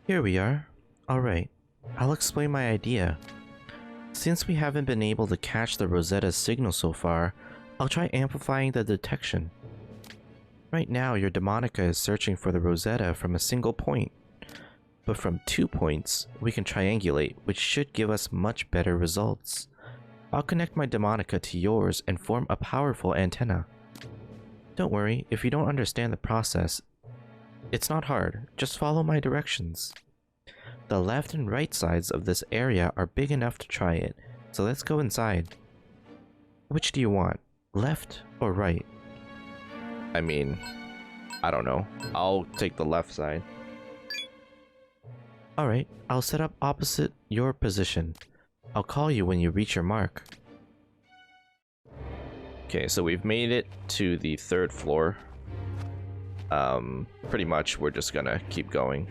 Here we are. Alright, I'll explain my idea. Since we haven't been able to catch the Rosetta's signal so far, I'll try amplifying the detection. Right now, your Demonica is searching for the Rosetta from a single point. But from 2 points, we can triangulate, which should give us much better results. I'll connect my Demonica to yours and form a powerful antenna. Don't worry, if you don't understand the process, it's not hard, just follow my directions. The left and right sides of this area are big enough to try it, so let's go inside. Which do you want, left or right? I mean, I don't know. I'll take the left side. Alright, I'll set up opposite your position. I'll call you when you reach your mark. Okay, so we've made it to the 3rd floor. Pretty much we're just gonna keep going.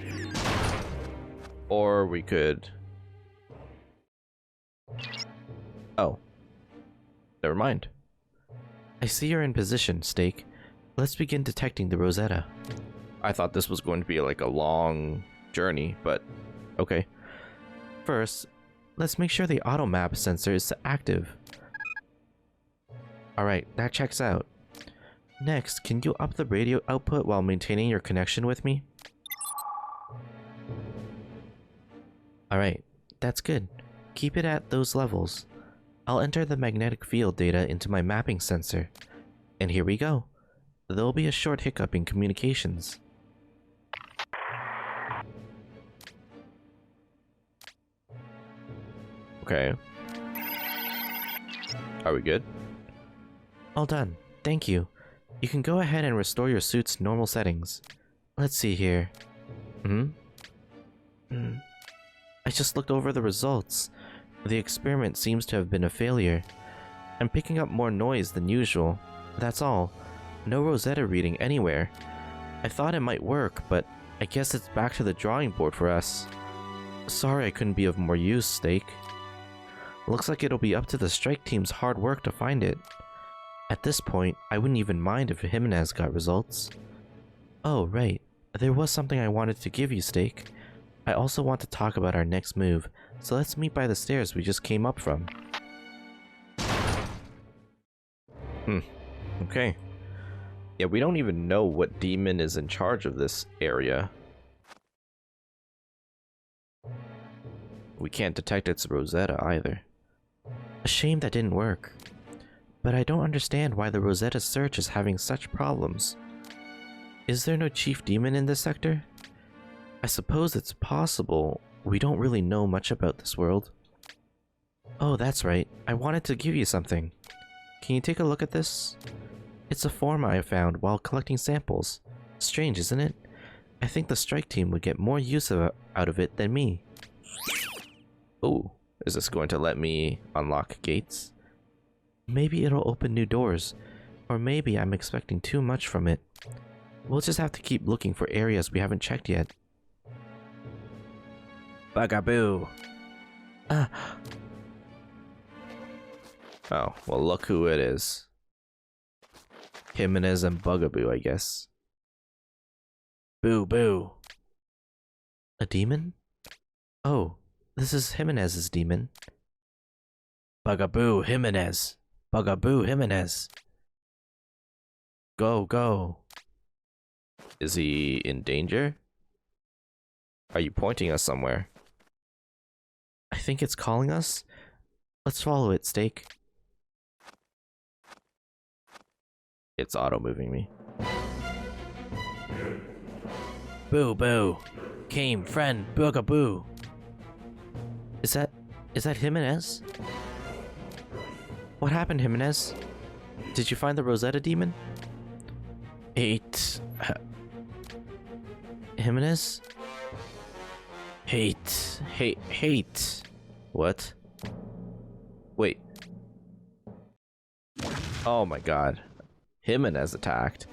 Or we could... Oh. Never mind. I see you're in position, Steak. Let's begin detecting the Rosetta. I thought this was going to be like a long journey, but okay. First, let's make sure the auto map sensor is active. Alright, that checks out. Next, can you up the radio output while maintaining your connection with me? Alright, that's good. Keep it at those levels. I'll enter the magnetic field data into my mapping sensor. And here we go. There'll be a short hiccup in communications. Okay. Are we good? All done. Thank you. You can go ahead and restore your suit's normal settings. Let's see here. I just looked over the results. The experiment seems to have been a failure. I'm picking up more noise than usual. That's all. No Rosetta reading anywhere. I thought it might work, but I guess it's back to the drawing board for us. Sorry I couldn't be of more use, Steak. Looks like it'll be up to the strike team's hard work to find it. At this point, I wouldn't even mind if Jimenez got results. Oh, right. There was something I wanted to give you, Steak. I also want to talk about our next move, so let's meet by the stairs we just came up from. Okay. Yeah, we don't even know what demon is in charge of this area. We can't detect its Rosetta either. A shame that didn't work. But I don't understand why the Rosetta search is having such problems. Is there no chief demon in this sector? I suppose it's possible. We don't really know much about this world. Oh, that's right. I wanted to give you something. Can you take a look at this? It's a form I found while collecting samples. Strange, isn't it? I think the strike team would get more use out of it than me. Ooh, is this going to let me unlock gates? Maybe it'll open new doors, or maybe I'm expecting too much from it. We'll just have to keep looking for areas we haven't checked yet. Bugaboo! Oh, well look who it is. Jimenez and Bugaboo, I guess. Boo boo! A demon? Oh, this is Jimenez's demon. Bugaboo Jimenez! Bugaboo Jimenez! Go, go! Is he in danger? Are you pointing us somewhere? I think it's calling us. Let's follow it, Steak. It's auto-moving me. Boo boo! Came, friend, Bugaboo! Is that Jimenez? What happened, Jimenez? Did you find the Rosetta demon? Jimenez? Hate. What? Wait. Oh my god. Jimenez attacked.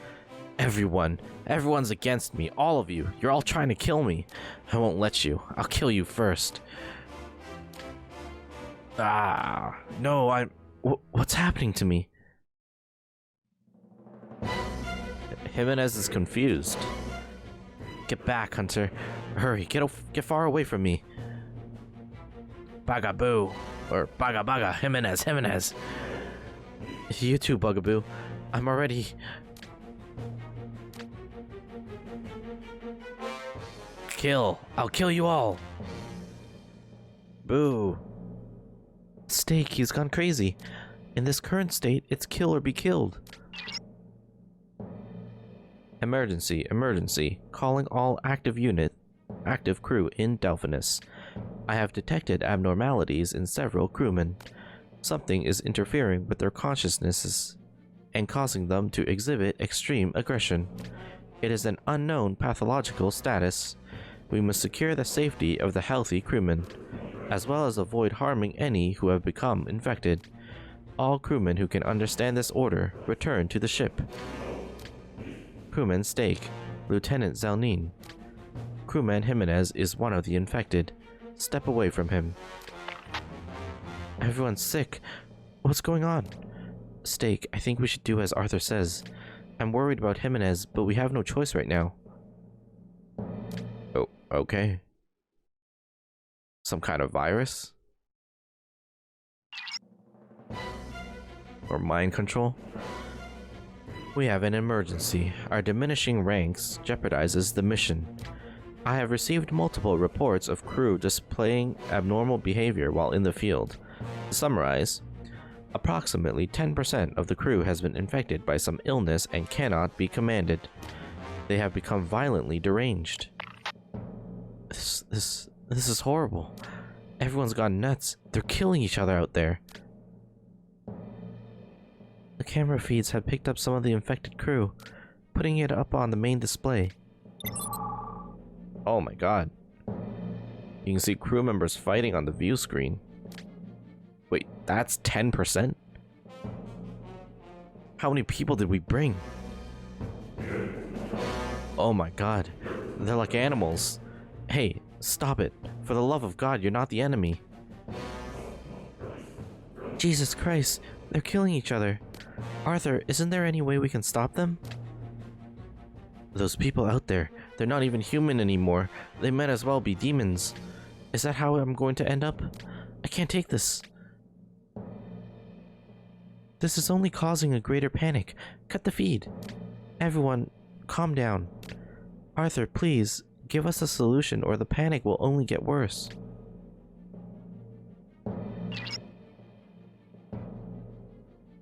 Everyone's against me. All of you. You're all trying to kill me. I won't let you. I'll kill you first. Ah, no, what's happening to me? Jimenez is confused. Get back, Hunter. Hurry, get far away from me. Bagaboo. Or Baga, Jimenez. You too, Bugaboo. I'm already... Kill. I'll kill you all. Boo. Steak, he's gone crazy. In this current state, it's kill or be killed. Emergency. Calling all active crew in Delphinus. I have detected abnormalities in several crewmen. Something is interfering with their consciousnesses and causing them to exhibit extreme aggression. It is an unknown pathological status. We must secure the safety of the healthy crewmen, as well as avoid harming any who have become infected. All crewmen who can understand this order, return to the ship. Crewman Steak, Lieutenant Zelnin. Crewman Jimenez is one of the infected. Step away from him. Everyone's sick. What's going on? Steak, I think we should do as Arthur says. I'm worried about Jimenez, but we have no choice right now. Oh, okay. Some kind of virus? Or mind control? We have an emergency. Our diminishing ranks jeopardizes the mission. I have received multiple reports of crew displaying abnormal behavior while in the field. To summarize, approximately 10% of the crew has been infected by some illness and cannot be commanded. They have become violently deranged. This is horrible. Everyone's gone nuts. They're killing each other out there. The camera feeds have picked up some of the infected crew, putting it up on the main display. Oh my god. You can see crew members fighting on the view screen. Wait, that's 10%? How many people did we bring? Oh my god. They're like animals. Hey, stop it. For the love of God, you're not the enemy. Jesus Christ, they're killing each other. Arthur, isn't there any way we can stop them? Those people out there, they're not even human anymore. They might as well be demons. Is that how I'm going to end up? I can't take this. This is only causing a greater panic. Cut the feed. Everyone, calm down. Arthur, please, give us a solution or the panic will only get worse.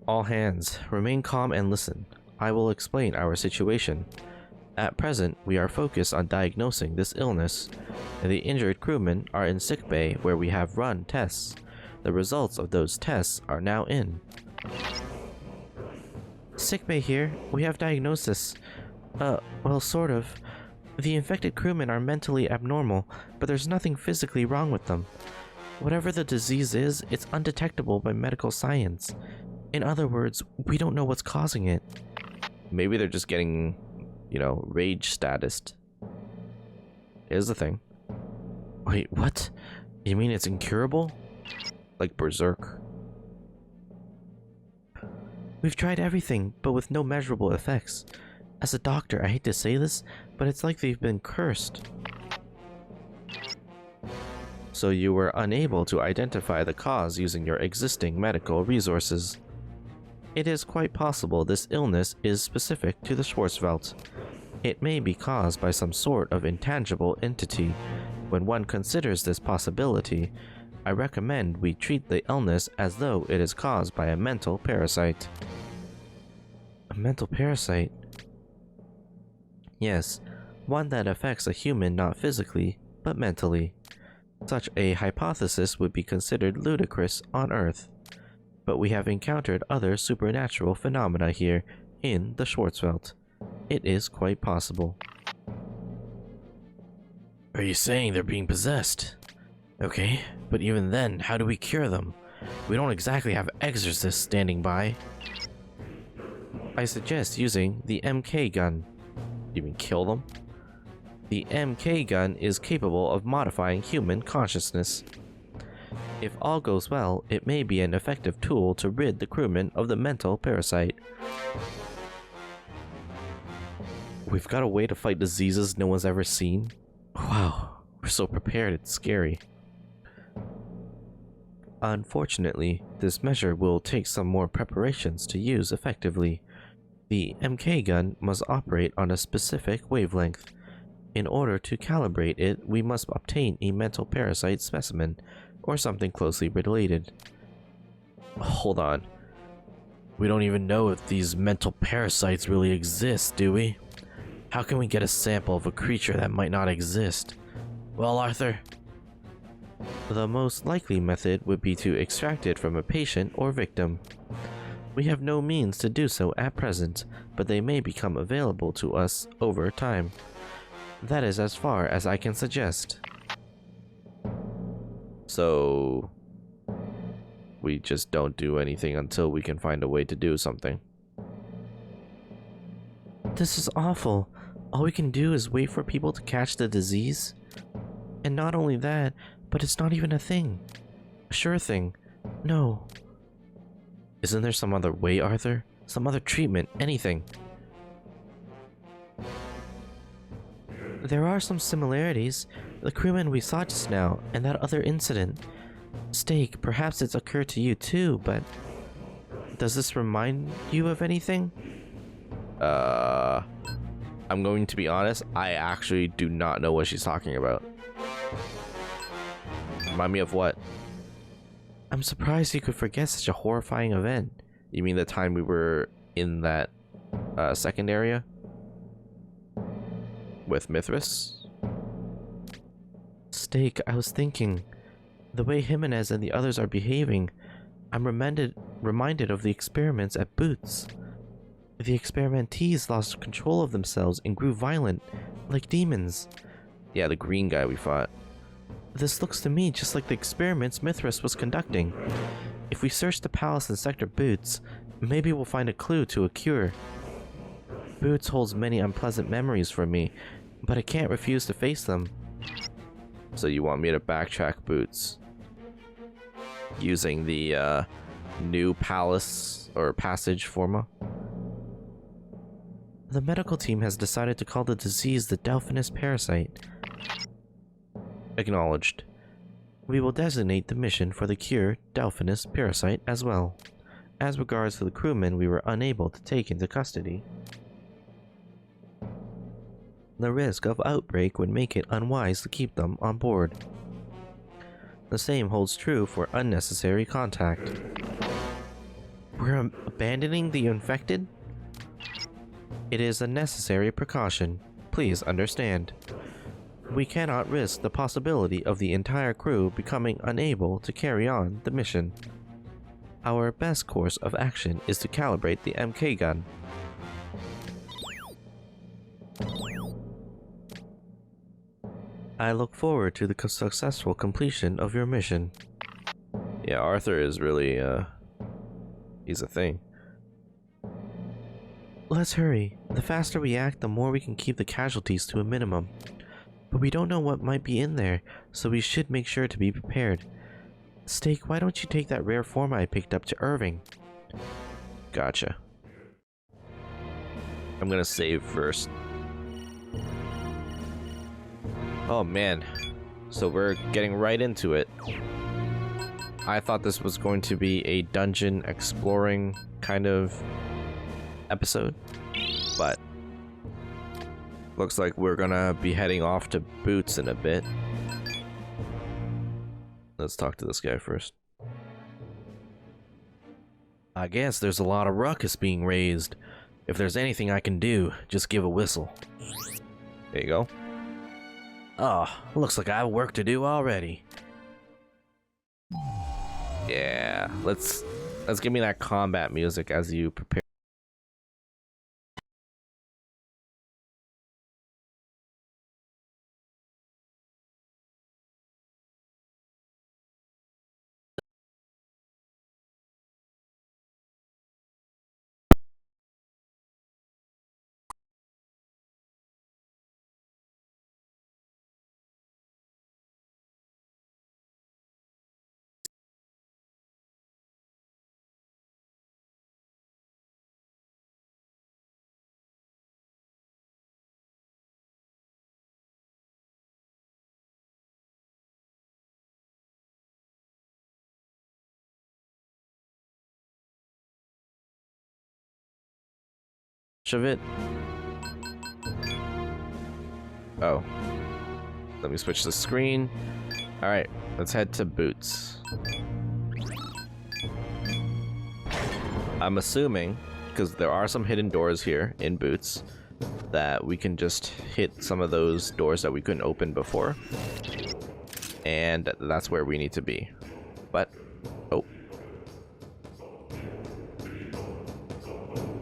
All hands, remain calm and listen. I will explain our situation. At present, we are focused on diagnosing this illness. The injured crewmen are in sickbay where we have run tests. The results of those tests are now in. Sickbay here. We have diagnosis. Well, sort of. The infected crewmen are mentally abnormal, but there's nothing physically wrong with them. Whatever the disease is, it's undetectable by medical science. In other words, we don't know what's causing it. Maybe they're just getting, you know, rage statused. Here's the thing. Wait, what? You mean it's incurable? Like Berserk? We've tried everything, but with no measurable effects. As a doctor, I hate to say this, but it's like they've been cursed. So you were unable to identify the cause using your existing medical resources. It is quite possible this illness is specific to the Schwarzwelt. It may be caused by some sort of intangible entity. When one considers this possibility, I recommend we treat the illness as though it is caused by a mental parasite. A mental parasite? Yes, one that affects a human not physically, but mentally. Such a hypothesis would be considered ludicrous on Earth. But we have encountered other supernatural phenomena here in the Schwarzwelt. It is quite possible. Are you saying they're being possessed? Okay, but even then, how do we cure them? We don't exactly have exorcists standing by. I suggest using the MK gun. You mean kill them? The MK gun is capable of modifying human consciousness. If all goes well, it may be an effective tool to rid the crewmen of the mental parasite. We've got a way to fight diseases no one's ever seen? Wow, we're so prepared, it's scary. Unfortunately, this measure will take some more preparations to use effectively. The MK gun must operate on a specific wavelength. In order to calibrate it, we must obtain a mental parasite specimen, or something closely related. Hold on. We don't even know if these mental parasites really exist, do we? How can we get a sample of a creature that might not exist? Well, Arthur? The most likely method would be to extract it from a patient or victim. We have no means to do so at present, but they may become available to us over time. That is as far as I can suggest. So, we just don't do anything until we can find a way to do something. This is awful. All we can do is wait for people to catch the disease. And not only that, but it's not even a thing. A sure thing. No. Isn't there some other way, Arthur? Some other treatment? Anything? There are some similarities. The crewman we saw just now, and that other incident. Steak, perhaps it's occurred to you too, but... Does this remind you of anything? I'm going to be honest, I actually do not know what she's talking about. Remind me of what? I'm surprised you could forget such a horrifying event. You mean the time we were in that second area? With Mithras? Steak, I was thinking, the way Jimenez and the others are behaving, I'm reminded of the experiments at Boots. The experimentees lost control of themselves and grew violent, like demons. Yeah, the green guy we fought. This looks to me just like the experiments Mithras was conducting. If we search the palace in Sector Boots, maybe we'll find a clue to a cure. Boots holds many unpleasant memories for me, but I can't refuse to face them. So you want me to backtrack Boots? Using the new palace or passage forma? The medical team has decided to call the disease the Delphinus parasite. Acknowledged. We will designate the mission for the cure Delphinus parasite as well. As regards to the crewmen we were unable to take into custody, the risk of outbreak would make it unwise to keep them on board. The same holds true for unnecessary contact. We're abandoning the infected? It is a necessary precaution. Please understand. We cannot risk the possibility of the entire crew becoming unable to carry on the mission. Our best course of action is to calibrate the MK gun. I look forward to the successful completion of your mission. Yeah, Arthur is really, he's a thing. Let's hurry. The faster we act, the more we can keep the casualties to a minimum. But we don't know what might be in there, so we should make sure to be prepared. Steak, why don't you take that rare form I picked up to Irving? Gotcha. I'm gonna save first. Oh man. So we're getting right into it. I thought this was going to be a dungeon exploring kind of episode, but looks like we're gonna be heading off to Boots in a bit. Let's talk to this guy first. I guess there's a lot of ruckus being raised. If there's anything I can do, just give a whistle. There you go. Oh, looks like I have work to do already. Yeah, let's give me that combat music as you prepare. of it. Oh. Let me switch the screen. Alright, let's head to Boots. I'm assuming, because there are some hidden doors here in Boots, that we can just hit some of those doors that we couldn't open before. And that's where we need to be. But, oh.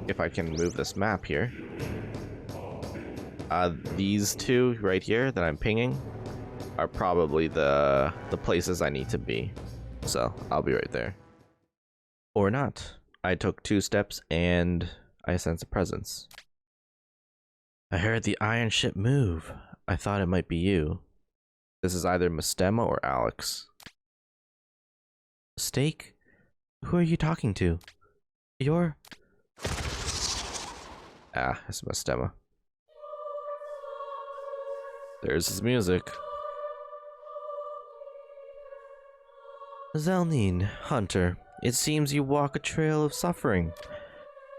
If I can move this map here. These two right here that I'm pinging are probably the places I need to be. So, I'll be right there. Or not. I took 2 steps and I sense a presence. I heard the iron ship move. I thought it might be you. This is either Mstema or Alex. Steak? Who are you talking to? You're... Ah, it's Mstema. There's his music. Zelnine, Hunter, it seems you walk a trail of suffering.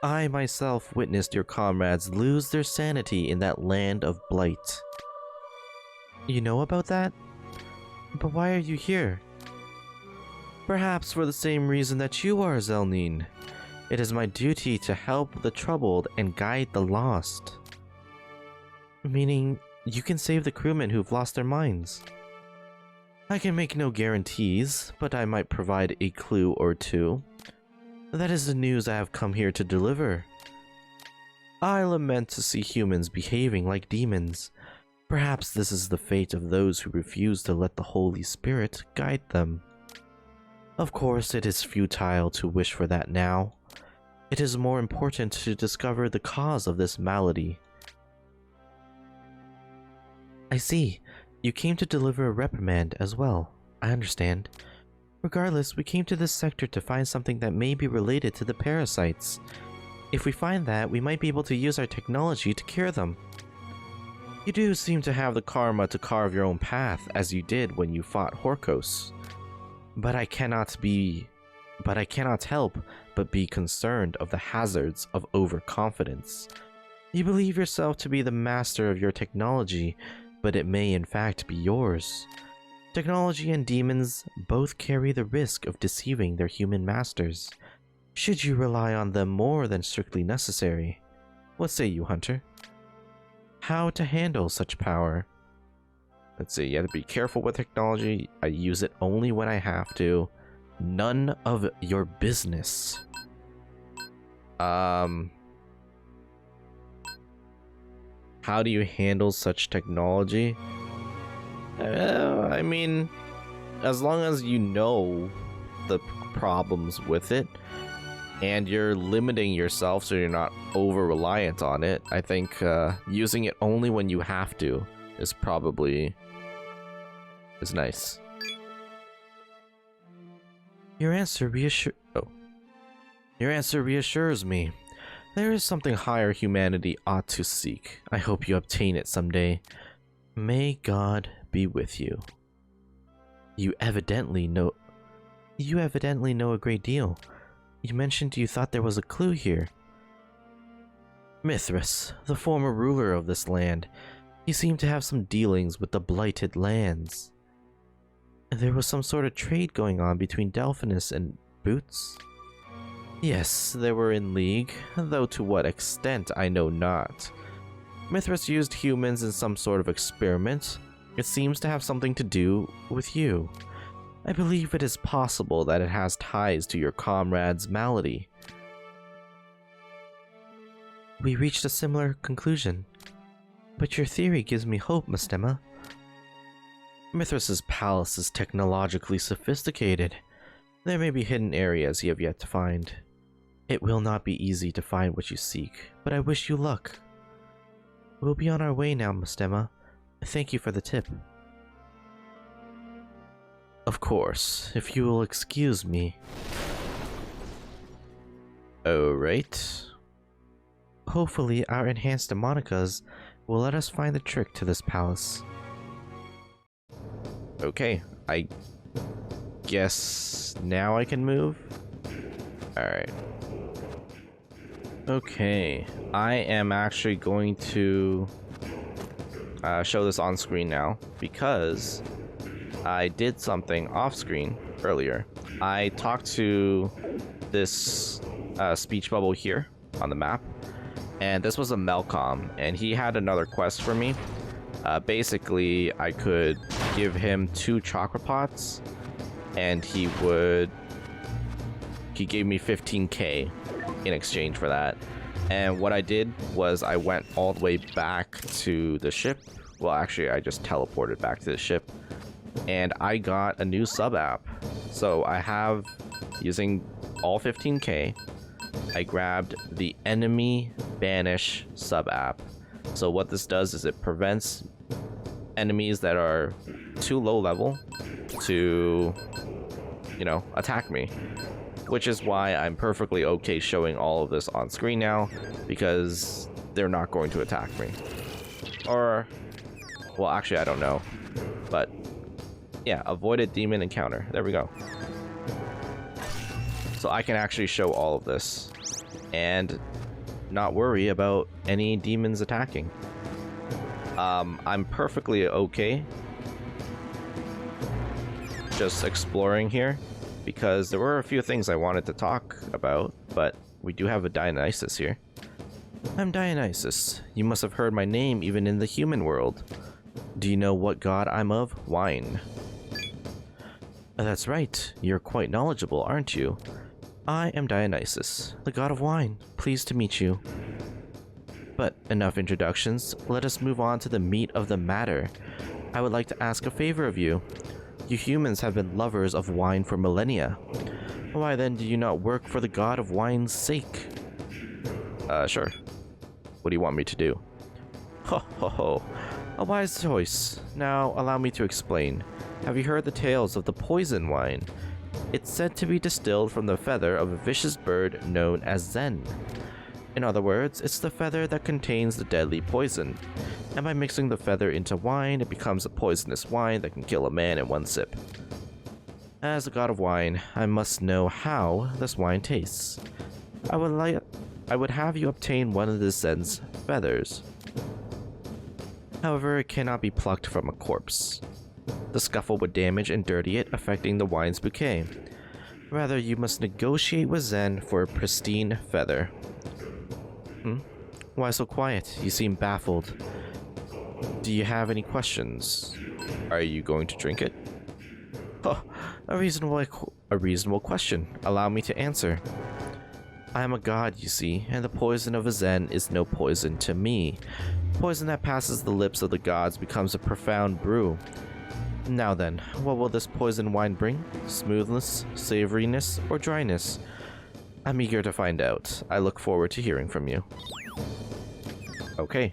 I myself witnessed your comrades lose their sanity in that land of blight. You know about that? But why are you here? Perhaps for the same reason that you are, Zelnine. It is my duty to help the troubled and guide the lost. Meaning, you can save the crewmen who've lost their minds. I can make no guarantees, but I might provide a clue or two. That is the news I have come here to deliver. I lament to see humans behaving like demons. Perhaps this is the fate of those who refuse to let the Holy Spirit guide them. Of course, it is futile to wish for that now. It is more important to discover the cause of this malady. I see. You came to deliver a reprimand as well. I understand. Regardless, we came to this sector to find something that may be related to the parasites. If we find that, we might be able to use our technology to cure them. You do seem to have the karma to carve your own path, as you did when you fought Horkos. But I cannot help but be concerned of the hazards of overconfidence. You believe yourself to be the master of your technology, but it may in fact be yours. Technology and demons both carry the risk of deceiving their human masters, should you rely on them more than strictly necessary. What say you, Hunter? How to handle such power? Let's see, you have to be careful with technology. I use it only when I have to. None of your business. How do you handle such technology? I mean, as long as you know the problems with it and you're limiting yourself so you're not over reliant on it, I think using it only when you have to is probably nice. Your answer reassures me. There is something higher humanity ought to seek. I hope you obtain it someday. May God be with you. You evidently know a great deal. You mentioned you thought there was a clue here. Mithras, the former ruler of this land, he seemed to have some dealings with the blighted lands. There was some sort of trade going on between Delphinus and Boots. Yes, they were in league, though to what extent I know not. Mithras used humans in some sort of experiment. It seems to have something to do with you. I believe it is possible that it has ties to your comrade's malady. We reached a similar conclusion. But your theory gives me hope, Mstema. Mithras's palace is technologically sophisticated. There may be hidden areas you have yet to find. It will not be easy to find what you seek, but I wish you luck. We'll be on our way now, Mstema. Thank you for the tip. Of course, if you will excuse me. Alright. Hopefully our enhanced demonicas will let us find the trick to this palace. Okay, I guess now I can move? Alright. Okay, I am actually going to show this on screen now because I did something off screen earlier. I talked to this speech bubble here on the map, and this was a Melcom, and he had another quest for me. Basically, I could give him 2 chakra pots, and he gave me 15k in exchange for that. And what I did was I went all the way back to the ship. Well, actually, I just teleported back to the ship, and I got a new sub app. So I have, using all 15k, I grabbed the enemy banish sub app. So what this does is it prevents enemies that are too low level to, you know, attack me. Which is why I'm perfectly okay showing all of this on screen now, because they're not going to attack me. Or, well, actually, I don't know. But, yeah, avoided demon encounter. There we go. So I can actually show all of this and not worry about any demons attacking. I'm perfectly okay just exploring here, because there were a few things I wanted to talk about, but we do have a Dionysus here. I'm Dionysus. You must have heard my name even in the human world. Do you know what god I'm of? Wine. That's right. You're quite knowledgeable, aren't you? I am Dionysus, the god of wine. Pleased to meet you. But enough introductions. Let us move on to the meat of the matter. I would like to ask a favor of you. You humans have been lovers of wine for millennia. Why then do you not work for the god of wine's sake? Sure. What do you want me to do? Ho ho ho. A wise choice. Now, allow me to explain. Have you heard the tales of the poison wine? It's said to be distilled from the feather of a vicious bird known as Zen. In other words, it's the feather that contains the deadly poison. And by mixing the feather into wine, it becomes a poisonous wine that can kill a man in one sip. As the god of wine, I must know how this wine tastes. I would have you obtain one of the Zen's feathers. However, it cannot be plucked from a corpse. The scuffle would damage and dirty it, affecting the wine's bouquet. Rather, you must negotiate with Zen for a pristine feather. Why so quiet? You seem baffled. Do you have any questions? Are you going to drink it? Oh, a reasonable question. Allow me to answer. I am a god, you see, and the poison of a Zen is no poison to me. Poison that passes the lips of the gods becomes a profound brew. Now then, what will this poison wine bring? Smoothness, savoriness, or dryness? I'm eager to find out. I look forward to hearing from you. Okay.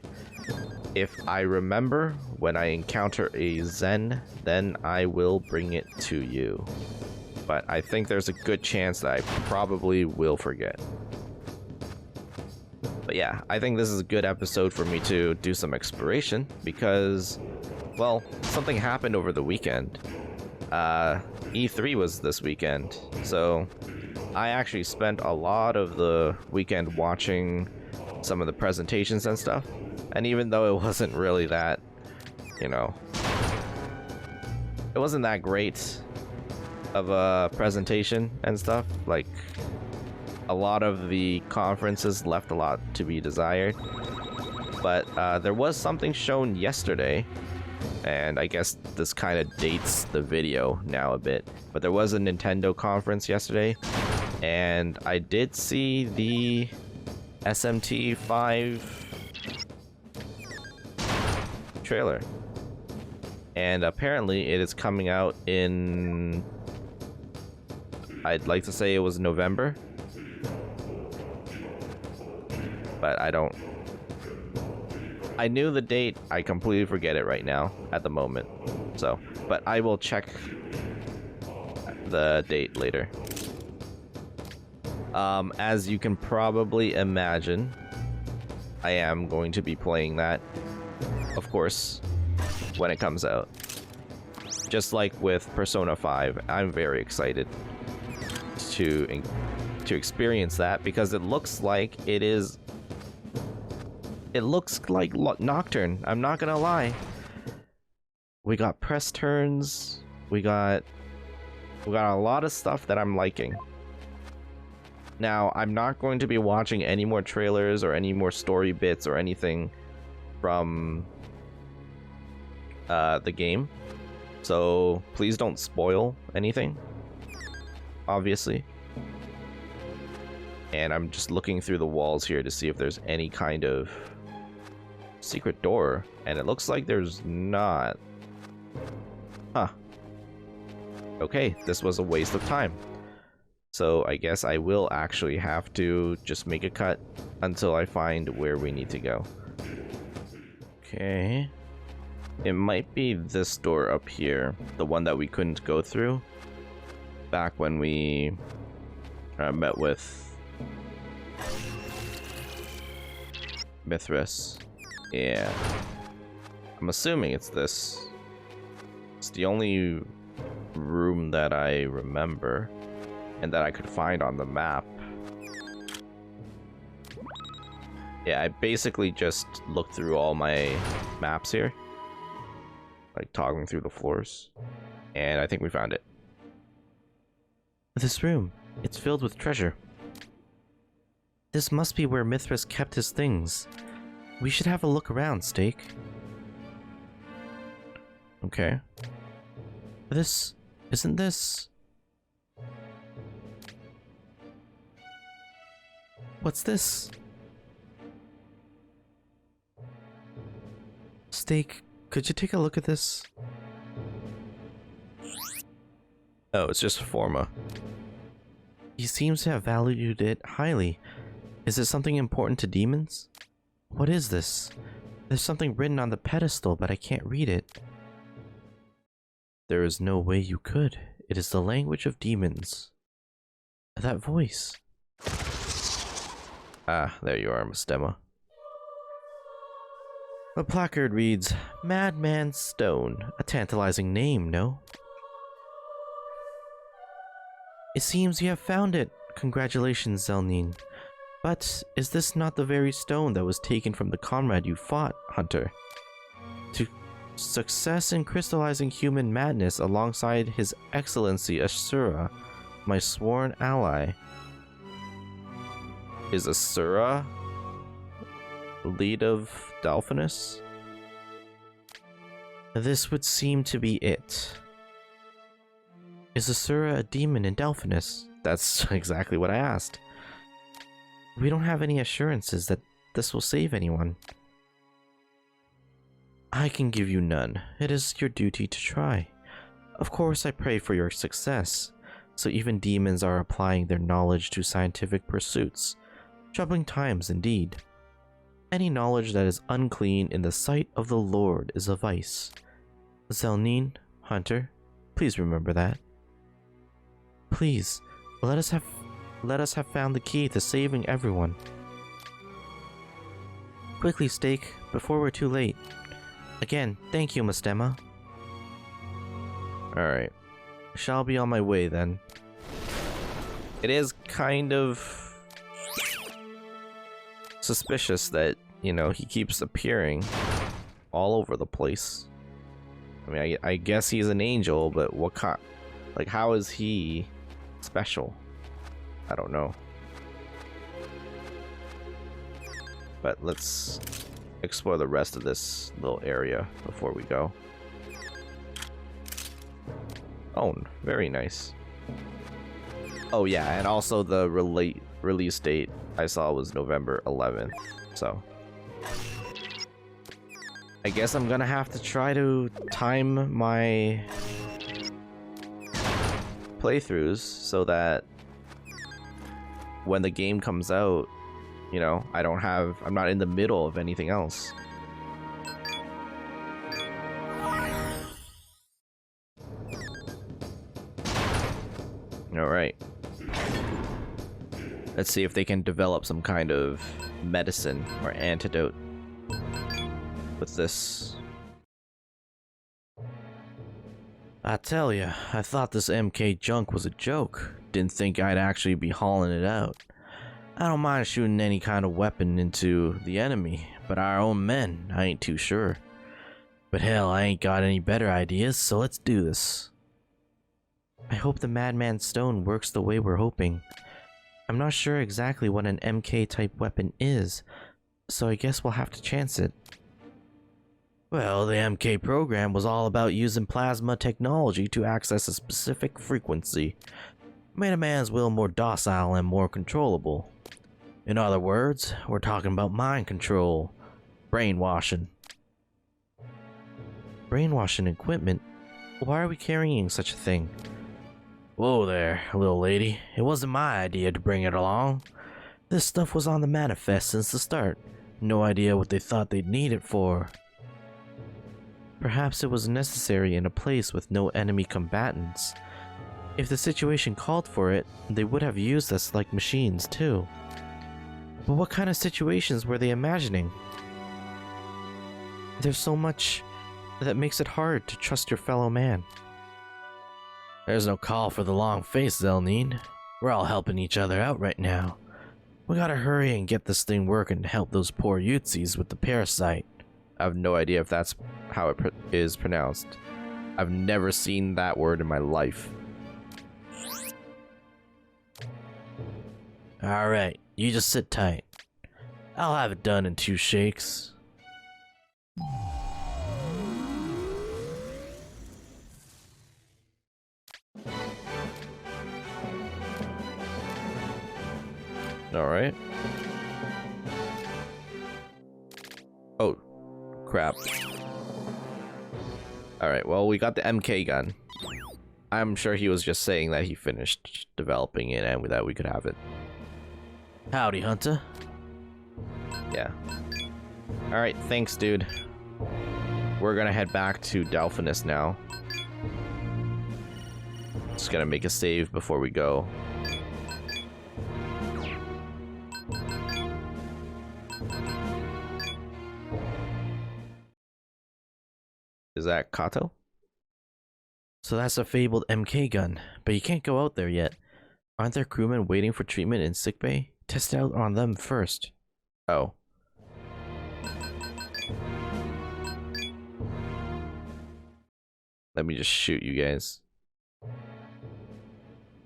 If I remember when I encounter a Zen, then I will bring it to you. But I think there's a good chance that I probably will forget. But yeah, I think this is a good episode for me to do some exploration because, well, something happened over the weekend. E3 was this weekend, so I actually spent a lot of the weekend watching some of the presentations and stuff. And even though it wasn't really that, you know, it wasn't that great of a presentation and stuff, like, a lot of the conferences left a lot to be desired. But there was something shown yesterday, and I guess this kind of dates the video now a bit. But there was a Nintendo conference yesterday, and I did see the SMT 5 trailer, and apparently it is coming out in, I'd like to say it was November, but I knew the date, I completely forget it right now at the moment, so, but I will check the date later. As you can probably imagine, I am going to be playing that, of course, when it comes out. Just like with Persona 5, I'm very excited to to experience that, because it looks like it is... It looks like Nocturne, I'm not gonna lie. We got press turns, we got a lot of stuff that I'm liking. Now, I'm not going to be watching any more trailers or any more story bits or anything from the game. So please don't spoil anything, obviously. And I'm just looking through the walls here to see if there's any kind of secret door, and it looks like there's not. Huh. Okay, this was a waste of time. So I guess I will actually have to just make a cut until I find where we need to go. Okay. It might be this door up here, the one that we couldn't go through back when we met with Mithras. Yeah. I'm assuming it's this. It's the only room that I remember and that I could find on the map. Yeah, I basically just looked through all my maps here, like toggling through the floors, and I think we found it. This room, it's filled with treasure. This must be where Mithras kept his things. We should have a look around, Steak. Okay. Isn't this... What's this? Steak, could you take a look at this? Oh, it's just a Forma. He seems to have valued it highly. Is it something important to demons? What is this? There's something written on the pedestal, but I can't read it. There is no way you could. It is the language of demons. That voice. Ah, there you are, Mstema. The placard reads, Madman Stone. A tantalizing name, no? It seems you have found it. Congratulations, Zelnine. But is this not the very stone that was taken from the comrade you fought, Hunter? To success in crystallizing human madness alongside His Excellency Asura, my sworn ally. Is Asura lead of Delphinus? This would seem to be it. Is Asura a demon in Delphinus? That's exactly what I asked. We don't have any assurances that this will save anyone. I can give you none. It is your duty to try. Of course, I pray for your success. So even demons are applying their knowledge to scientific pursuits. Troubling times indeed. Any knowledge that is unclean in the sight of the Lord is a vice. Zelnine, Hunter, please remember that. Please, let us have found the key to saving everyone. Quickly, Steak, before we're too late. Again, thank you, Mstema. Alright. Shall be on my way then. It is kind of suspicious that, you know, he keeps appearing all over the place. I mean, I guess he's an angel, but what kind? Like, how is he special? I don't know. But let's explore the rest of this little area before we go. Oh, very nice. Oh yeah, and also the release date I saw was November 11th, so I guess I'm gonna have to try to time my playthroughs so that when the game comes out, you know, I'm not in the middle of anything else. Alright. Let's see if they can develop some kind of medicine or antidote with this. I tell ya, I thought this MK junk was a joke. Didn't think I'd actually be hauling it out. I don't mind shooting any kind of weapon into the enemy, but our own men, I ain't too sure. But hell, I ain't got any better ideas, so let's do this. I hope the Madman Stone works the way we're hoping. I'm not sure exactly what an MK-type weapon is, so I guess we'll have to chance it. Well, the MK program was all about using plasma technology to access a specific frequency. Made a man's will more docile and more controllable. In other words, we're talking about mind control. Brainwashing. Brainwashing equipment? Why are we carrying such a thing? Whoa there, little lady. It wasn't my idea to bring it along. This stuff was on the manifest since the start. No idea what they thought they'd need it for. Perhaps it was necessary in a place with no enemy combatants. If the situation called for it, they would have used us like machines too. But what kind of situations were they imagining? There's so much that makes it hard to trust your fellow man. There's no call for the long face, Zelnine. We're all helping each other out right now. We gotta hurry and get this thing working to help those poor Utsis with the parasite. I have no idea if that's how it is pronounced. I've never seen that word in my life. Alright, you just sit tight. I'll have it done in 2 shakes. Alright. Oh, crap. Alright, well, we got the MK gun. I'm sure he was just saying that he finished developing it and that we could have it. Howdy, Hunter. Yeah. Alright, thanks, dude. We're gonna head back to Delphinus now. Just gonna make a save before we go. Is that Kato? So that's a fabled MK gun, but you can't go out there yet. Aren't there crewmen waiting for treatment in sickbay? Test it out on them first. Oh. Let me just shoot you guys.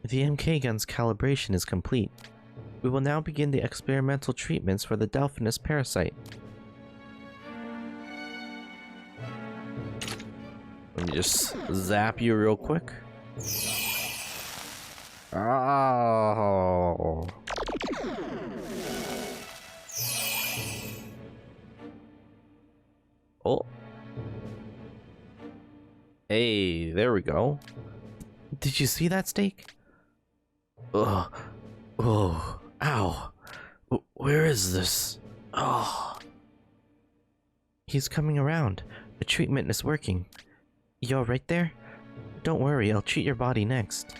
The MK gun's calibration is complete. We will now begin the experimental treatments for the Delphinus parasite. Let me just zap you real quick. Oh. Oh. Hey, there we go. Did you see that steak? Ugh. Oh. Ow. Where is this? Oh. He's coming around. The treatment is working. You all right there? Don't worry, I'll treat your body next.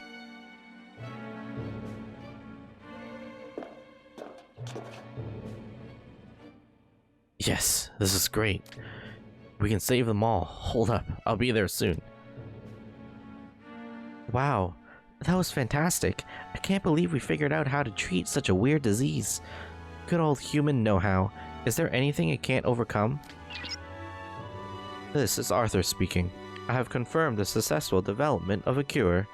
Yes, this is great. We can save them all. Hold up, I'll be there soon. Wow, that was fantastic. I can't believe we figured out how to treat such a weird disease. Good old human know-how. Is there anything it can't overcome? This is Arthur speaking. I have confirmed the successful development of a cure.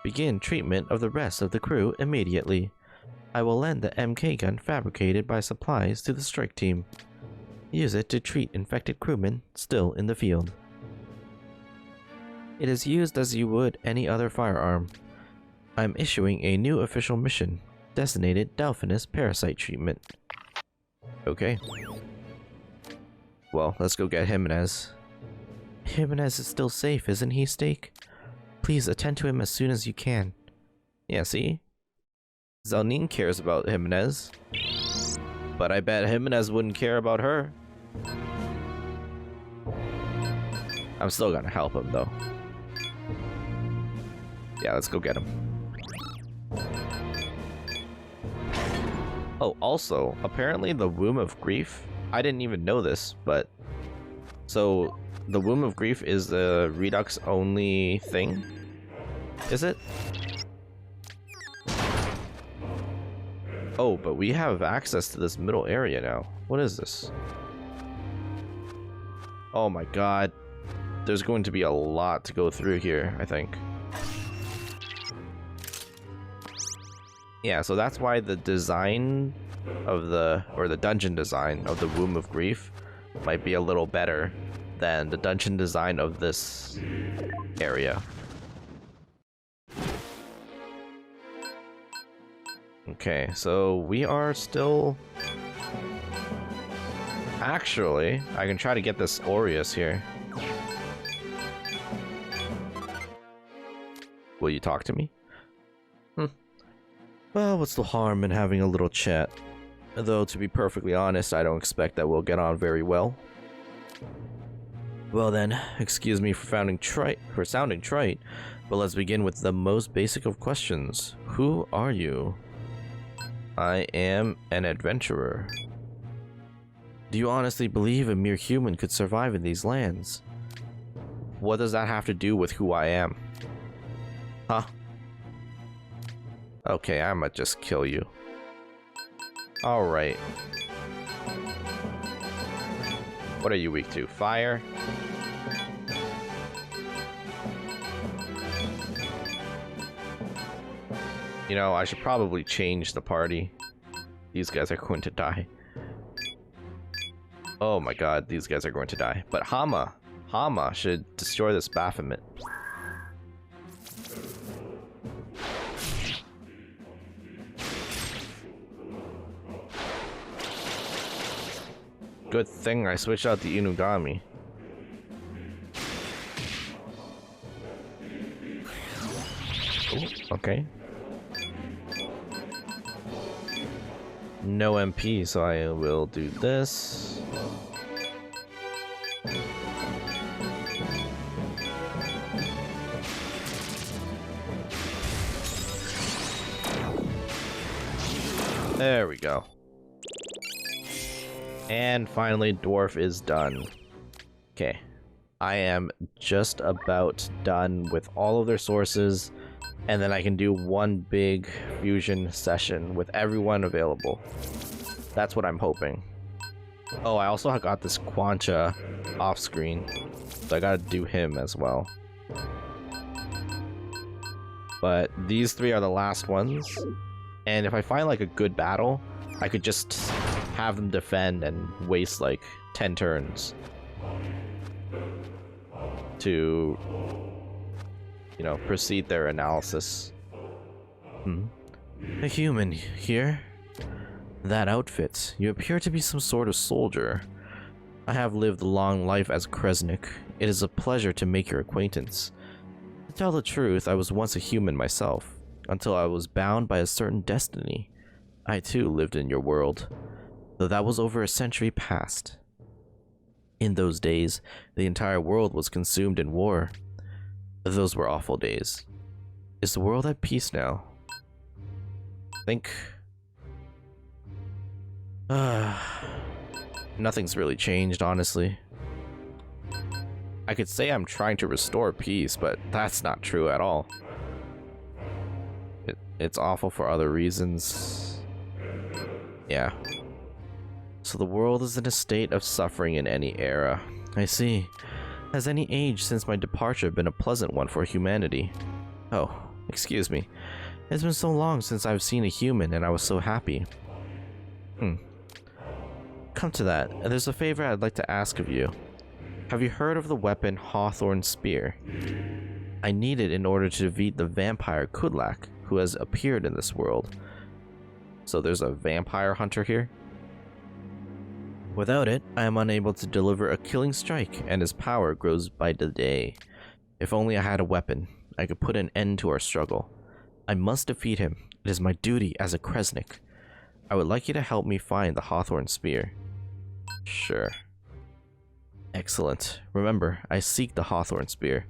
Begin treatment of the rest of the crew immediately. I will lend the MK gun fabricated by supplies to the strike team. Use it to treat infected crewmen still in the field. It is used as you would any other firearm. I am issuing a new official mission, designated Delphinus Parasite Treatment. Okay. Well, let's go get Jimenez. Jimenez is still safe, isn't he, Steak? Please attend to him as soon as you can. Yeah, see? Zelnine cares about Jimenez. But I bet Jimenez wouldn't care about her. I'm still gonna help him, though. Yeah, let's go get him. Oh, also, apparently the Womb of Grief, I didn't even know this, but... So, the Womb of Grief is the Redux only thing? Is it? Oh, but we have access to this middle area now. What is this? Oh my god. There's going to be a lot to go through here, I think. Yeah, so that's why the design of the dungeon design of the Womb of Grief might be a little better than the dungeon design of this area. Okay, so we are still... Actually, I can try to get this Aureus here. Will you talk to me? Well, what's the harm in having a little chat? Though, to be perfectly honest, I don't expect that we'll get on very well. Well then, excuse me for sounding trite, but let's begin with the most basic of questions. Who are you? I am an adventurer. Do you honestly believe a mere human could survive in these lands? What does that have to do with who I am? Huh? Okay, I might just kill you. Alright. What are you weak to? Fire? You know, I should probably change the party. These guys are going to die. Oh my god, these guys are going to die. But Hama should destroy this Baphomet. Good thing I switched out the Inugami. Ooh, okay. No MP, so I will do this. There we go. And finally, Dwarf is done. Okay. I am just about done with all of their sources, and then I can do one big fusion session with everyone available. That's what I'm hoping. Oh, I also got this Quancha off screen, so I gotta do him as well. But these three are the last ones, and if I find like a good battle, I could just have them defend and waste like 10 turns to, you know, proceed their analysis. A human here? That outfit. You appear to be some sort of soldier. I have lived a long life as Kresnik. It is a pleasure to make your acquaintance. To tell the truth, I was once a human myself, until I was bound by a certain destiny. I too lived in your world, though that was over a century past. In those days, the entire world was consumed in war. Those were awful days. Is the world at peace now? I think... nothing's really changed, honestly. I could say I'm trying to restore peace, but that's not true at all. It's awful for other reasons. Yeah. So the world is in a state of suffering in any era. I see. Has any age since my departure been a pleasant one for humanity? Oh, excuse me. It's been so long since I've seen a human and I was so happy. Come to that, there's a favor I'd like to ask of you. Have you heard of the weapon Hawthorn Spear? I need it in order to defeat the vampire Kudlak, who has appeared in this world. So there's a vampire hunter here? Without it, I am unable to deliver a killing strike, and his power grows by the day. If only I had a weapon, I could put an end to our struggle. I must defeat him. It is my duty as a Kresnik. I would like you to help me find the Hawthorn Spear. Sure. Excellent. Remember, I seek the Hawthorn Spear.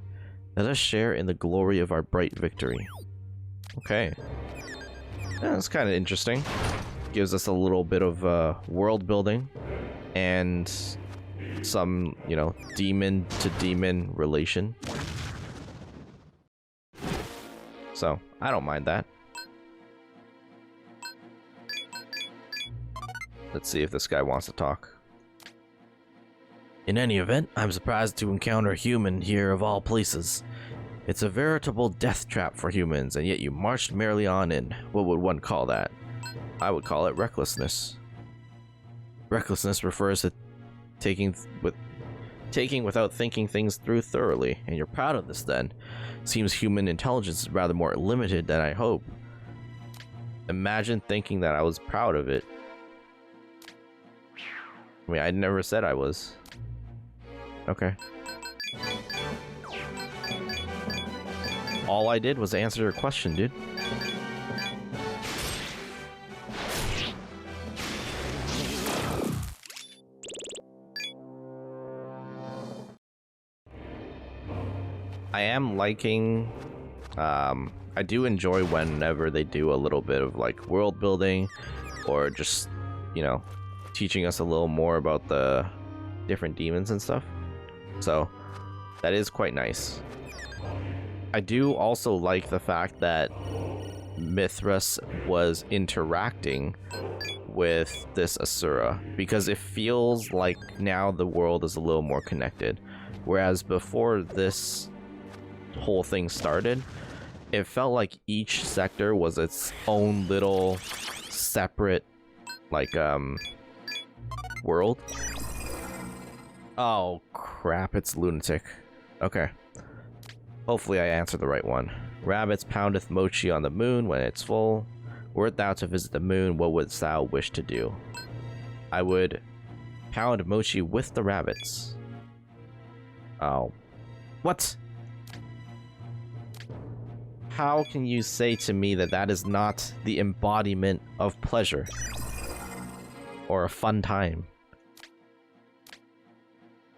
Let us share in the glory of our bright victory. Okay. Yeah, that's kind of interesting. Gives us a little bit of world building and some, you know, demon to demon relation. So, I don't mind that. Let's see if this guy wants to talk. In any event, I'm surprised to encounter a human here of all places. It's a veritable death trap for humans, and yet you marched merrily on in. What would one call that? I would call it recklessness. Recklessness refers to taking without thinking things through thoroughly, and you're proud of this then. Seems human intelligence is rather more limited than I hope. Imagine thinking that I was proud of it. I mean, I never said I was. Okay. All I did was answer your question, dude. I am liking, I do enjoy whenever they do a little bit of like world building or just, you know, teaching us a little more about the different demons and stuff. So that is quite nice. I do also like the fact that Mithras was interacting with this Asura, because it feels like now the world is a little more connected. Whereas before this whole thing started, it felt like each sector was its own little separate, like, world. Oh crap, it's lunatic. Okay. Hopefully I answered the right one. Rabbits poundeth mochi on the moon when it's full. Wert thou to visit the moon, what wouldst thou wish to do? I would pound mochi with the rabbits. Oh. What? How can you say to me that that is not the embodiment of pleasure? Or a fun time?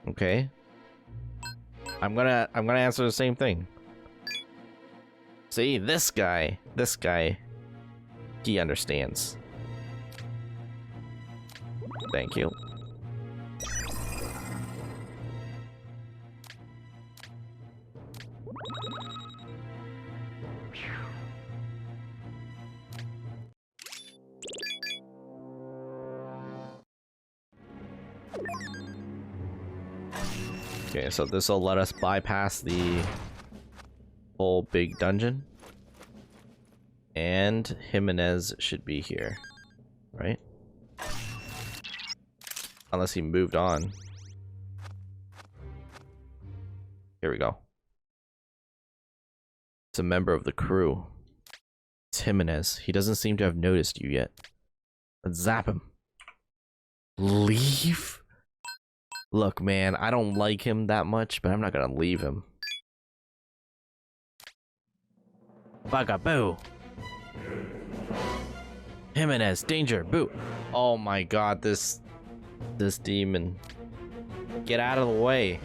Okay. I'm gonna answer the same thing. See, this guy, he understands. Thank you. Okay, so this will let us bypass the whole big dungeon. And Jimenez should be here, right? Unless he moved on. Here we go. It's a member of the crew. It's Jimenez. He doesn't seem to have noticed you yet. Let's zap him. Leave? Look, man, I don't like him that much, but I'm not gonna leave him. Bugaboo! Jimenez, danger, boo! Oh my god, this demon. Get out of the way.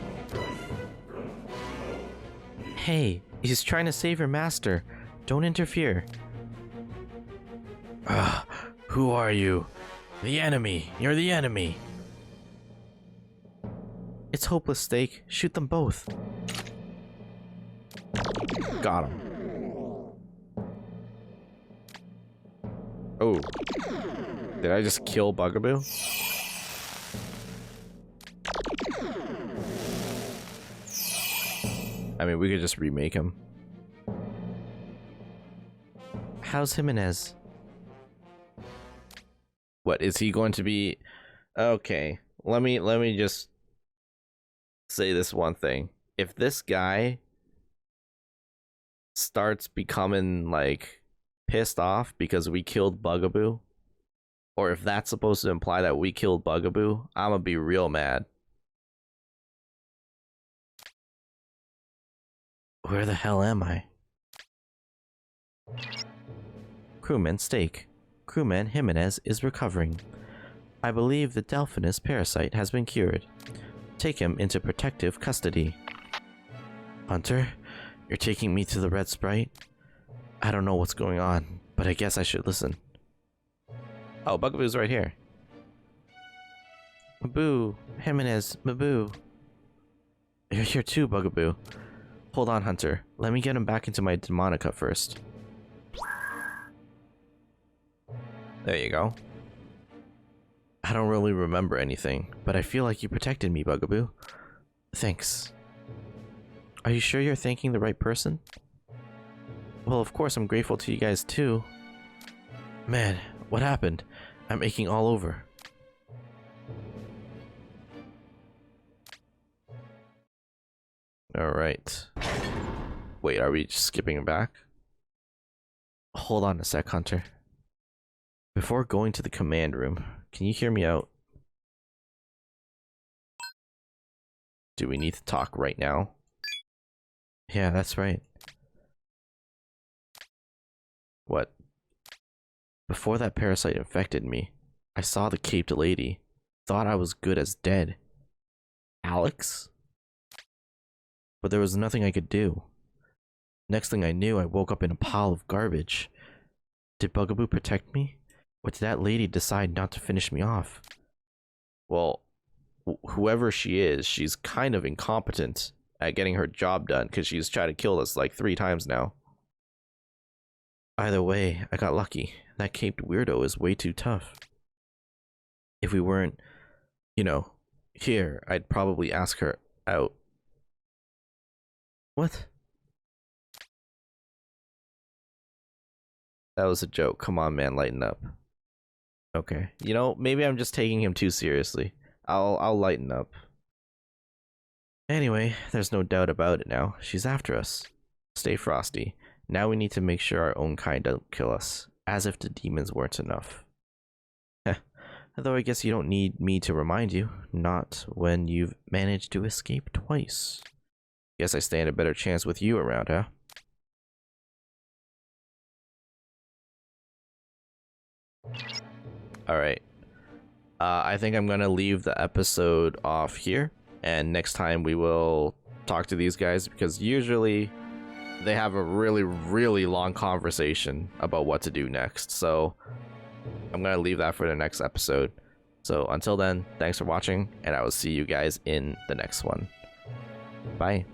Hey, he's trying to save your master. Don't interfere. Who are you? The enemy. You're the enemy. It's hopeless, Steak. Shoot them both. Got him. Oh. Did I just kill Bugaboo? I mean, we could just remake him. How's Jimenez? What, is he going to be... Okay, let me just say this one thing. If this guy starts becoming, like, pissed off because we killed Bugaboo, or if that's supposed to imply that we killed Bugaboo, I'm gonna be real mad. Where the hell am I? Crewman Steak. Crewman Jimenez is recovering. I believe the Delphinus parasite has been cured. Take him into protective custody. Hunter, you're taking me to the Red Sprite? I don't know what's going on, but I guess I should listen. Oh, Bugaboo's right here. Maboo, Jimenez, Maboo. You're here too, Bugaboo. Hold on, Hunter. Let me get him back into my Demonica first. There you go. I don't really remember anything, but I feel like you protected me, Bugaboo. Thanks. Are you sure you're thanking the right person? Well, of course I'm grateful to you guys too. Man, what happened? I'm aching all over. Alright. Wait, are we just skipping back? Hold on a sec, Hunter. Before going to the command room, can you hear me out? Do we need to talk right now? Yeah, that's right. What? Before that parasite infected me, I saw the caped lady. Thought I was good as dead. Alex? But there was nothing I could do. Next thing I knew, I woke up in a pile of garbage. Did Bugaboo protect me? Or did that lady decide not to finish me off? Well, whoever she is, she's kind of incompetent at getting her job done because she's tried to kill us like 3 times now. Either way, I got lucky. That caped weirdo is way too tough. If we weren't, you know, here, I'd probably ask her out. What? That was a joke. Come on, man, lighten up. Okay. You know, maybe I'm just taking him too seriously. I'll lighten up. Anyway, there's no doubt about it now. She's after us. Stay frosty. Now we need to make sure our own kind don't kill us. As if the demons weren't enough. Heh. Though I guess you don't need me to remind you. Not when you've managed to escape twice. Guess I stand a better chance with you around, huh? Alright. I think I'm gonna leave the episode off here. And next time we will talk to these guys because usually they have a really, really long conversation about what to do next. So I'm gonna leave that for the next episode. So until then, thanks for watching, and I will see you guys in the next one. Bye.